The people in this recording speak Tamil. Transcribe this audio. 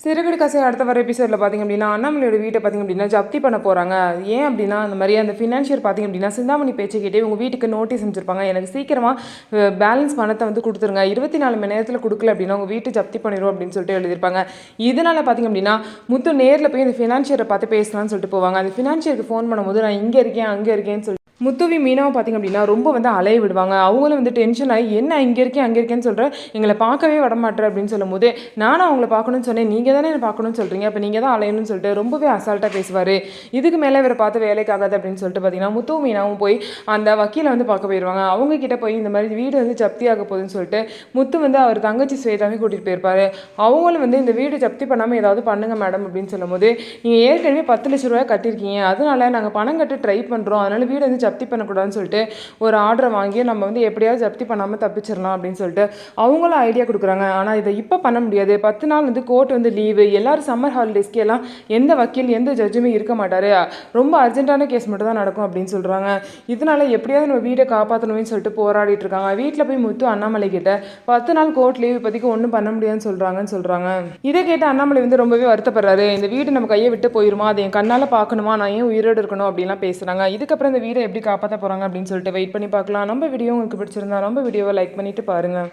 சிறுகடி கசை அடுத்த வர எபிசோடில் பார்த்திங்க அப்படின்னா அண்ணாமலையோட வீட்டை பார்த்திங்க அப்படின்னா ஜப்தி பண்ண போகிறாங்க. ஏன் அப்படின்னா அந்த மாதிரி அந்த ஃபினான்ஷியர் பார்த்திங்க அப்படின்னா சிந்தாமணி பேச்சை கேட்டே உங்கள் வீட்டுக்கு நோட்டீஸ் அனுப்பிச்சிருப்பாங்க. எனக்கு சீக்கிரமாக பேலன்ஸ் பணத்தை வந்து கொடுத்துருங்க, 24 மணி நேரத்தில் கொடுக்கல அப்படின்னா உங்கள் வீட்டு ஜப்தி பண்ணிடும் அப்படின்னு சொல்லிட்டு எழுதியிருப்பாங்க. இதனால் பார்த்திங்க அப்படின்னா முத்து நேரில் போய் அந்த ஃபினான்ஷியரை பார்த்து பேசலாம்னு சொல்லிட்டு போவாங்க. அந்த ஃபினான்ஷியருக்கு ஃபோன் பண்ணும்போது நான் இங்கே இருக்கேன் அங்கே இருக்கேன்னு சொல்லிட்டு முத்துவி மீனாவை பார்த்திங்க அப்படின்னா ரொம்ப வந்து அலைய விடுவாங்க. அவங்களும் வந்து டென்ஷன் ஆகி என்ன இங்கே இருக்கேன் அங்கே இருக்கேன்னு சொல்கிறேன், எங்களை பார்க்கவே விடமாட்டேன் அப்படின்னு சொல்லும் போது நானும் அவங்கள பார்க்கணும்னு சொன்னேன், நீங்கள் தானே என்ன பார்க்கணும்னு சொல்கிறீங்க, அப்போ நீங்கள் தான் அலையணும்னு சொல்லிட்டு ரொம்பவே அசால்ட்டாக பேசுவார். இதுக்கு மேலே இவரை பார்த்து வேலைக்கு ஆகாது அப்படின்னு சொல்லிட்டு பார்த்தீங்கன்னா முத்துவும் மீனாவும் போய் அந்த வக்கீலை வந்து பார்க்க போயிடுவாங்க. அவங்க கிட்ட போய் இந்த மாதிரி வீடு வந்து ஜப்தி ஆக போகுதுன்னு சொல்லிட்டு முத்து வந்து அவர் தங்கச்சி ஸ்வேதாவே கூட்டிகிட்டு போயிருப்பாரு. அவங்களும் வந்து இந்த வீடு ஜப்தி பண்ணாமல் ஏதாவது பண்ணுங்க மேடம் அப்படின்னு சொல்லும் போது நீங்கள் ஏற்கனவே 10 லட்ச ரூபாய் கட்டியிருக்கீங்க, அதனால நாங்கள் பணம் கட்ட ட்ரை பண்ணுறோம், அதனால் வீடு வந்து ஜப்தி பண்ணக்கூடாதுன்னு சொல்லிட்டு ஒரு ஆர்டரை வாங்கி நம்ம வந்து எப்படியாவது ஜப்தி பண்ணாமல் தப்பிச்சிடலாம் அப்படின்னு சொல்லிட்டு அவங்களும் ஐடியா கொடுக்குறாங்க. ஆனால் இதை இப்போ பண்ண முடியாது, 10 நாள் வந்து கோர்ட் வந்து லீவு, எல்லாரும் சம்மர் ஹாலிடேஸ்க்கு எல்லாம் எந்த வக்கீல் எந்த ஜட்ஜுமே இருக்க மாட்டார், ரொம்ப அர்ஜென்ட்டான கேஸ் மட்டும் தான் நடக்கும் அப்படின்னு சொல்கிறாங்க. இதனால எப்படியாவது நம்ம வீடை காப்பாற்றணும்னு சொல்லிட்டு போராடிட்டு இருக்காங்க. வீட்டில் போய் முத்து அண்ணாமலை கிட்ட 10 நாள் கோர்ட் லீவ் இப்போதைக்கு ஒன்றும் பண்ண முடியாதுன்னு சொல்கிறாங்க. இதை கேட்டு அண்ணாமலை வந்து ரொம்பவே வருத்தப்படுறாரு. இந்த வீடு நம்ம கையை விட்டு போயிருமா, அதை என் கண்ணால் பார்க்கணுமா, நான் ஏன் உயிரோடு இருக்கணும் அப்படின்லாம் பேசுகிறாங்க. இதுக்கப்புறம் இந்த வீடை எப்படி காப்பாற்ற போகிறாங்க அப்படின்னு சொல்லிட்டு வெயிட் பண்ணி பார்க்கலாம். நம்ம வீடியோ உங்களுக்கு பிடிச்சிருந்தா நம்ம வீடியோவை லைக் பண்ணிட்டு பாருங்கள்.